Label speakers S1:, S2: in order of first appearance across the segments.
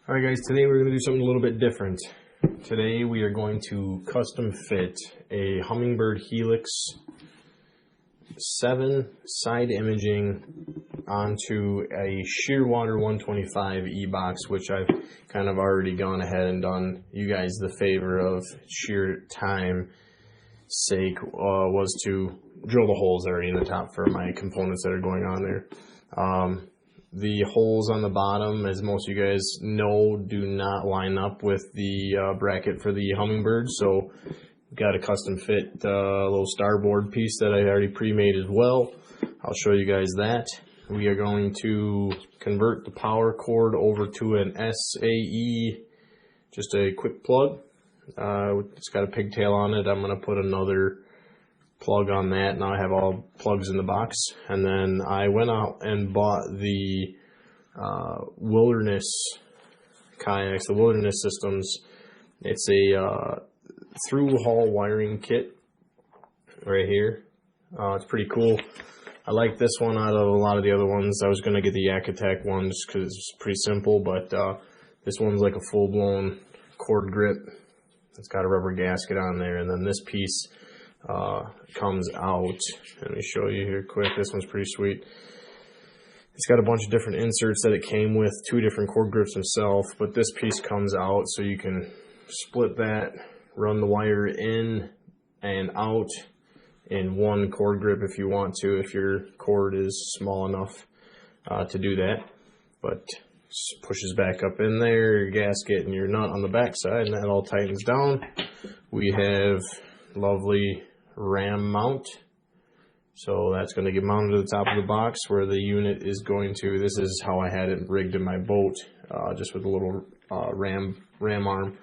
S1: Alright guys, today we're going to do something a little bit different. Today we are going to custom fit a Humminbird Helix 7 side imaging onto a Shearwater 125 E-box, which I've kind of already gone ahead and done you guys the favor of sheer time sake, was to drill the holes already in the top for my components that are going on there. The holes on the bottom, as most of you guys know, do not line up with the bracket for the Humminbird, so got a custom fit little starboard piece that I already pre-made as well. I'll show you guys that. We are going to convert the power cord over to an SAE, just a quick plug. It's got a pigtail on it. I'm going to put another plug on that. Now I have all plugs in the box. And then I went out and bought the Wilderness kayaks, the Wilderness Systems. It's a through hull wiring kit right here. It's pretty cool. I like this one out of a lot of the other ones. I was going to get the Yak Attack one just because it's pretty simple, but this one's like a full-blown cord grip. It's got a rubber gasket on there, and then this piece comes out. Let me show you here quick. This one's pretty sweet. It's got a bunch of different inserts that it came with, 2 different cord grips themselves, but this piece comes out so you can split that, run the wire in and out in one cord grip if you want to, if your cord is small enough to do that. But pushes back up in there, your gasket and your nut on the back side, and that all tightens down. We have lovely ram mount, so that's going to get mounted to the top of the box where the unit is going to. This is how I had it rigged in my boat, just with a little ram arm.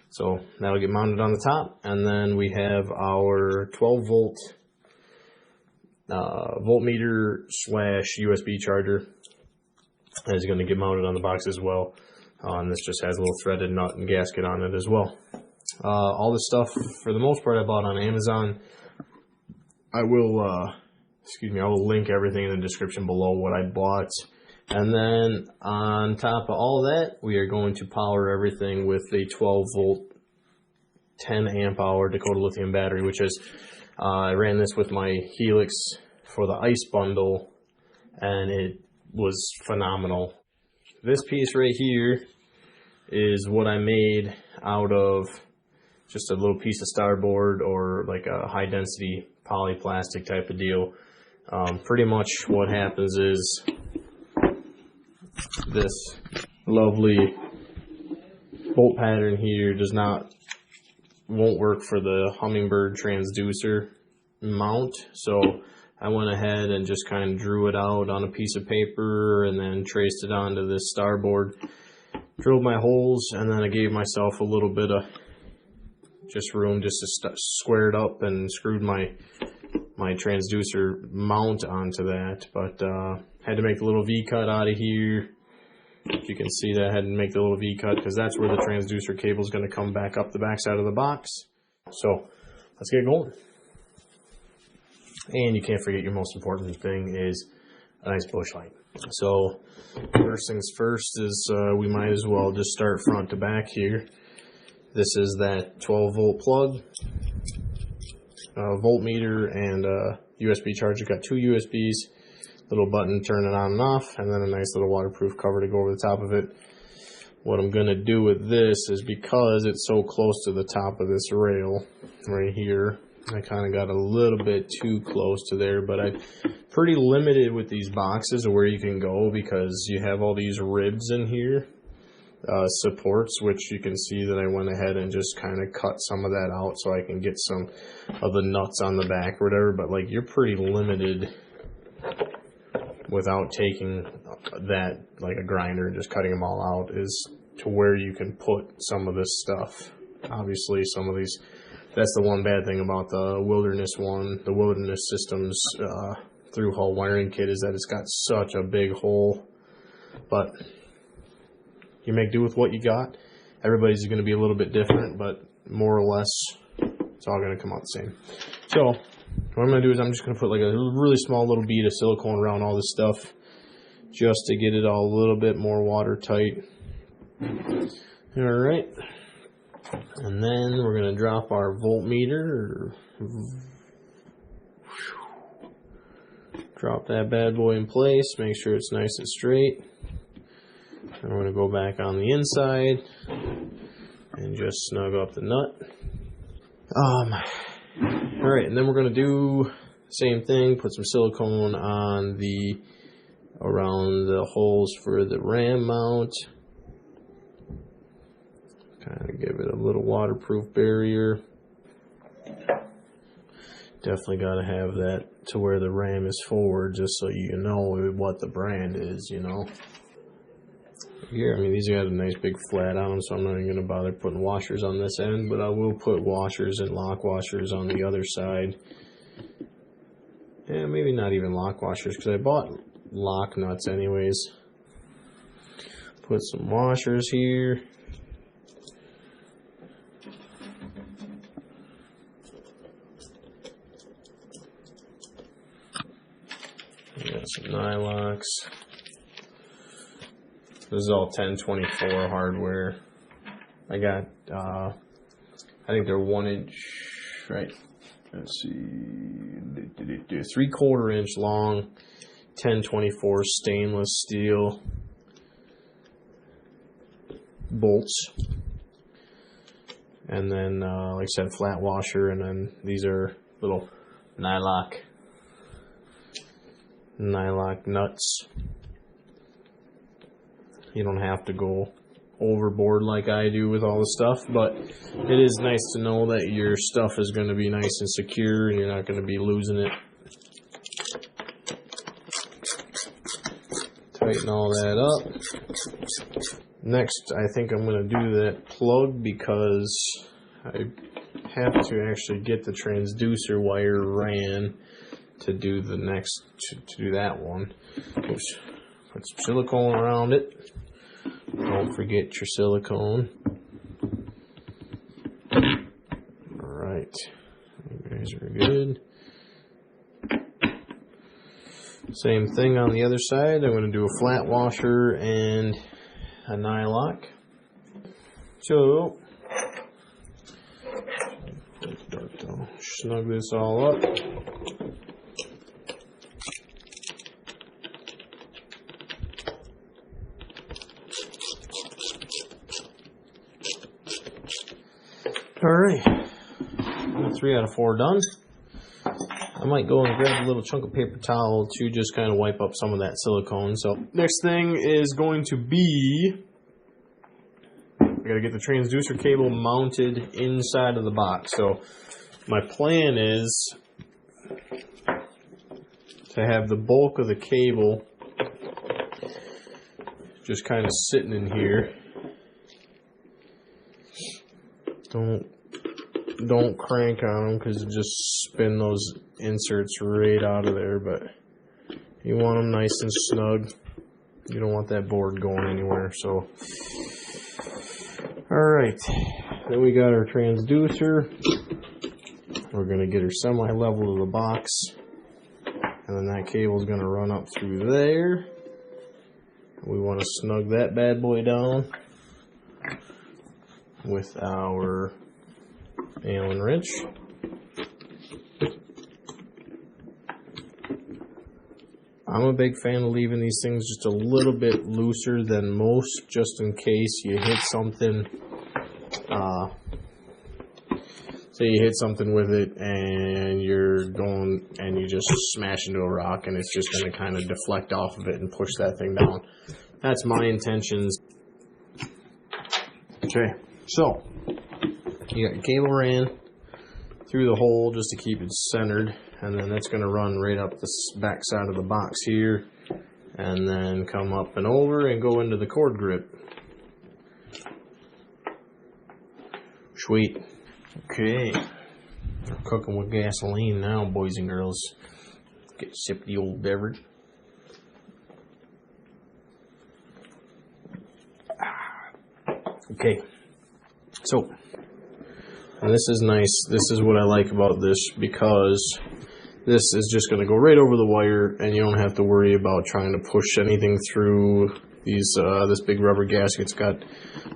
S1: So that'll get mounted on the top, and then we have our 12 volt voltmeter / USB charger that is going to get mounted on the box as well. And this just has a little threaded nut and gasket on it as well. All this stuff, for the most part, I bought on Amazon. I will link everything in the description below what I bought. And then on top of all that, we are going to power everything with a 12 volt, 10 amp hour Dakota lithium battery, which is, I ran this with my Helix for the ice bundle, and it was phenomenal. This piece right here is what I made out of just a little piece of starboard or like a high density polyplastic type of deal. Pretty much what happens is this lovely bolt pattern here won't work for the Humminbird transducer mount, so I went ahead and just kind of drew it out on a piece of paper and then traced it onto this starboard, drilled my holes, and then I gave myself a little bit of just room just to square it up and screwed my transducer mount onto that. But had to make a little V-cut out of here. If you can see that, I had to make the little V-cut because that's where the transducer cable is going to come back up the back side of the box. So let's get going. And you can't forget your most important thing is a nice bush light. So first things first is we might as well just start front to back here. This is that 12 volt plug, voltmeter, and USB charger. Got 2 USBs, little button to turn it on and off, and then a nice little waterproof cover to go over the top of it. What I'm going to do with this is, because it's so close to the top of this rail right here, I kind of got a little bit too close to there, but I'm pretty limited with these boxes of where you can go because you have all these ribs in here, supports, which you can see that I went ahead and just kind of cut some of that out so I can get some of the nuts on the back or whatever. But like, you're pretty limited without taking that like a grinder and just cutting them all out, is to where you can put some of this stuff. Obviously some of these, that's the one bad thing about the Wilderness one, the Wilderness Systems through hull wiring kit, is that it's got such a big hole. But you make do with what you got. Everybody's going to be a little bit different, but more or less It's all going to come out the same. So what I'm going to do is I'm just going to put like a really small little bead of silicone around all this stuff just to get it all a little bit more watertight. Alright. And then we're going to drop our voltmeter. Drop that bad boy in place. Make sure it's nice and straight. And we're going to go back on the inside and just snug up the nut. Alright, and then we're going to do the same thing. Put some silicone on around the holes for the ram mount. Kind of give it a little waterproof barrier. Definitely got to have that to where the ram is forward, just so you know what the brand is, you know. Here, I mean, these got a nice big flat on them, so I'm not even going to bother putting washers on this end, but I will put washers and lock washers on the other side. Yeah, maybe not even lock washers, because I bought lock nuts anyways. Put some washers here. Got some nylocks. This is all 1024 hardware. I got, I think they're 1 inch, right? Let's see, 3/4 inch long, 1024 stainless steel bolts. And then, like I said, flat washer, and then these are little nylock nuts. You don't have to go overboard like I do with all the stuff, but it is nice to know that your stuff is going to be nice and secure and you're not going to be losing it. Tighten all that up. Next, I think I'm going to do that plug because I have to actually get the transducer wire ran to do the next, to do that one. Oops. Put some silicone around it. Don't forget your silicone. Alright. You guys are good. Same thing on the other side. I'm going to do a flat washer and a nylock. So, snug this all up. Alright, 3 out of 4 done. I might go and grab a little chunk of paper towel to just kind of wipe up some of that silicone. So next thing is going to be, I gotta get the transducer cable mounted inside of the box. So my plan is to have the bulk of the cable just kind of sitting in here. Don't crank on them because it just spin those inserts right out of there, but you want them nice and snug. You don't want that board going anywhere. So, alright, then we got our transducer. We're going to get her semi-level to the box, and then that cable is going to run up through there. We want to snug that bad boy down with our Allen wrench. I'm a big fan of leaving these things just a little bit looser than most, just in case you hit something. Say you hit something with it and you're going and you just smash into a rock, and it's just going to kind of deflect off of it and push that thing down. That's my intentions. Okay, so you got your cable ran through the hole just to keep it centered, and then that's going to run right up the back side of the box here, and then come up and over and go into the cord grip. Sweet. Okay, we're cooking with gasoline now, boys and girls. Get a sip of the old beverage. Okay, so And this is nice. This is what I like about this, because this is just going to go right over the wire, and you don't have to worry about trying to push anything through these. This big rubber gasket's got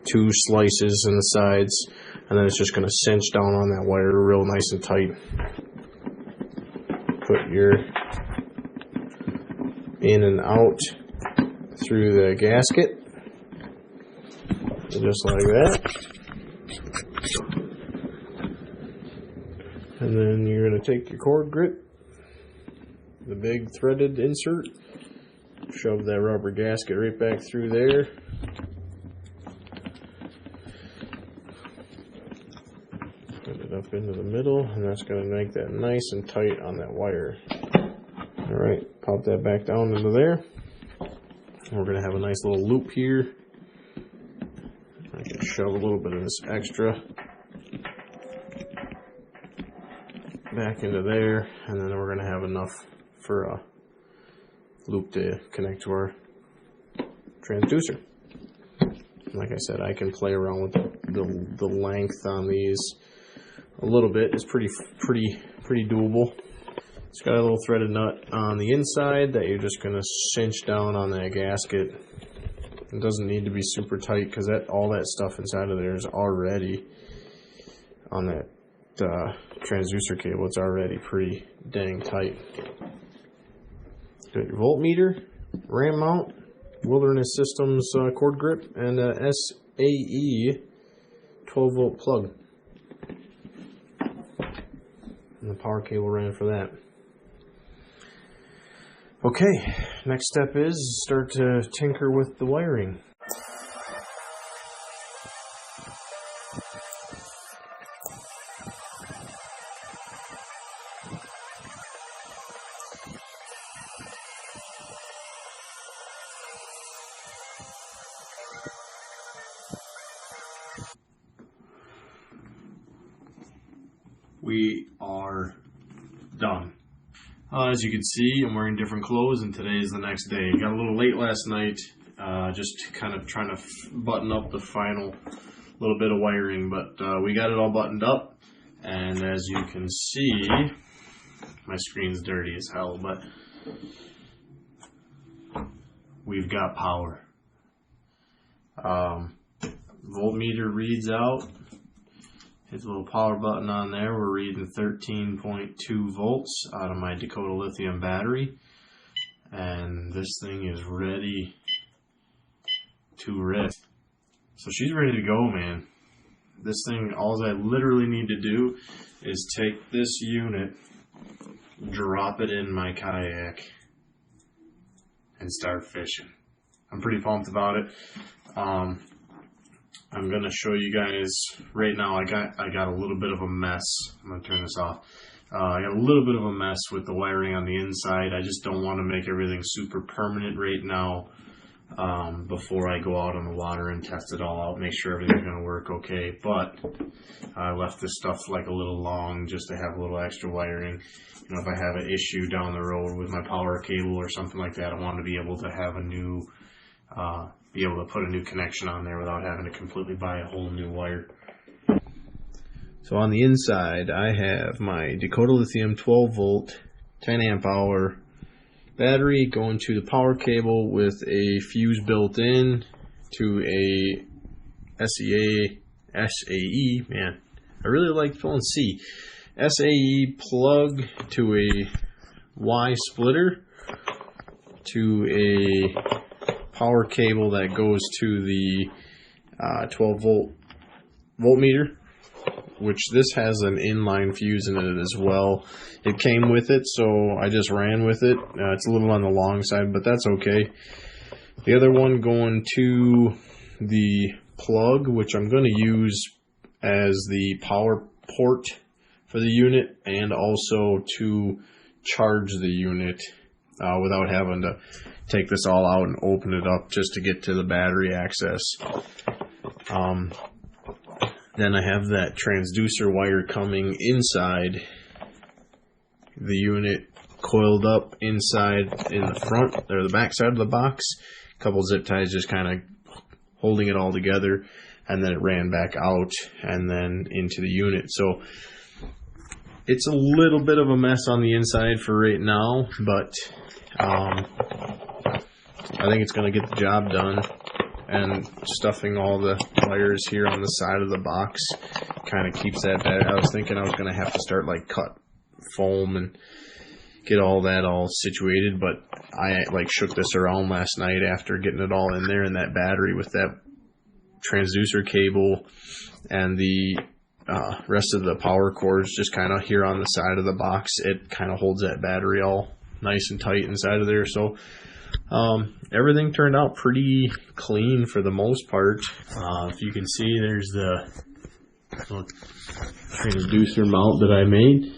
S1: 2 slices in the sides, and then it's just going to cinch down on that wire real nice and tight. Put your in and out through the gasket, just like that. And then you're going to take your cord grip, the big threaded insert, shove that rubber gasket right back through there. Put it up into the middle, and that's going to make that nice and tight on that wire. Alright, pop that back down into there. And we're going to have a nice little loop here. I can shove a little bit of this extra back into there, and then we're going to have enough for a loop to connect to our transducer. Like I said, I can play around with the length on these a little bit. It's pretty doable. It's got a little threaded nut on the inside that you're just going to cinch down on that gasket. It doesn't need to be super tight, because all that stuff inside of there is already on that transducer cable. It's already pretty dang tight. Got your voltmeter, ram mount, Wilderness Systems cord grip, and a SAE 12 volt plug. And the power cable ran for that. Okay, next step is start to tinker with the wiring. We are done. As you can see, I'm wearing different clothes, and today is the next day. Got a little late last night, just kind of trying to button up the final little bit of wiring, but we got it all buttoned up, and as you can see, my screen's dirty as hell, but we've got power. Voltmeter reads out. Hit the little power button on there. We're reading 13.2 volts out of my Dakota lithium battery. And this thing is ready to rip. So she's ready to go, man. This thing, all I literally need to do is take this unit, drop it in my kayak, and start fishing. I'm pretty pumped about it. I'm gonna show you guys right now. I got a little bit of a mess. I'm gonna turn this off. I got a little bit of a mess with the wiring on the inside. I just don't want to make everything super permanent right now. Before I go out on the water and test it all out, make sure everything's gonna work okay. But I left this stuff like a little long just to have a little extra wiring. You know, if I have an issue down the road with my power cable or something like that, I want to be able to have a new. Be able to put a new connection on there without having to completely buy a whole new wire. So on the inside, I have my Dakota Lithium 12 volt, 10 amp hour battery going to the power cable with a fuse built in to a SAE, man, I really like filling C. SAE plug to a Y splitter to a power cable that goes to the 12 volt voltmeter, which this has an inline fuse in it as well. It came with it, so I just ran with it. It's a little on the long side, but that's okay. The other one going to the plug, which I'm going to use as the power port for the unit, and also to charge the unit without having to take this all out and open it up just to get to the battery access. Then I have that transducer wire coming inside the unit, coiled up inside in the front or the back side of the box. A couple zip ties just kind of holding it all together. and then it ran back out and then into the unit. So it's a little bit of a mess on the inside for right now, but I think it's going to get the job done. And stuffing all the wires here on the side of the box kind of keeps that bad. I was thinking I was going to have to start like cut foam and get all that all situated, but I like shook this around last night after getting it all in there, and that battery with that transducer cable and the rest of the power cords just kind of here on the side of the box, it kind of holds that battery all nice and tight inside of there. So everything turned out pretty clean for the most part. If you can see, there's the little transducer mount that I made.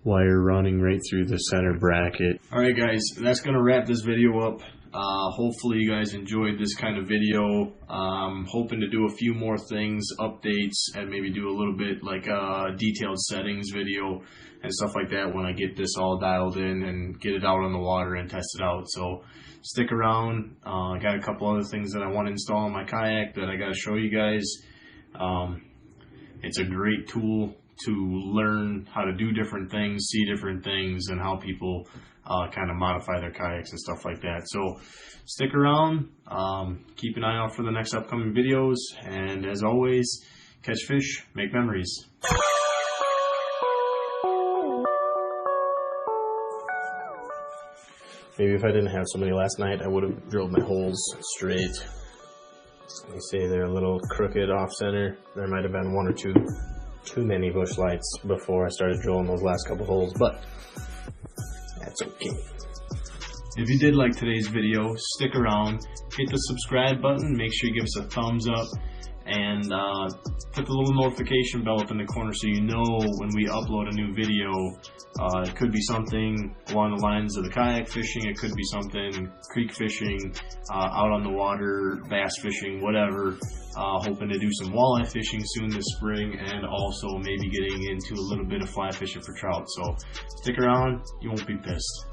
S1: Wire running right through the center bracket. Alright guys, that's going to wrap this video up. Hopefully you guys enjoyed this kind of video. Hoping to do a few more things, updates, and maybe do a little bit like a detailed settings video and stuff like that when I get this all dialed in and get it out on the water and test it out. So stick around. I got a couple other things that I want to install on my kayak that I got to show you guys. It's a great tool to learn how to do different things, see different things, and how people kind of modify their kayaks and stuff like that. So stick around, keep an eye out for the next upcoming videos, and as always, catch fish, make memories. Maybe if I didn't have somebody last night, I would have drilled my holes straight. You see they're a little crooked off center. There might have been one or two too many bush lights before I started drilling those last couple holes, but that's okay. If you did like today's video, stick around, hit the subscribe button, make sure you give us a thumbs up, and put the little notification bell up in the corner so you know when we upload a new video. It could be something along the lines of the kayak fishing, it could be something creek fishing, out on the water, bass fishing, whatever. Hoping to do some walleye fishing soon this spring, and also maybe getting into a little bit of fly fishing for trout. So stick around, you won't be pissed.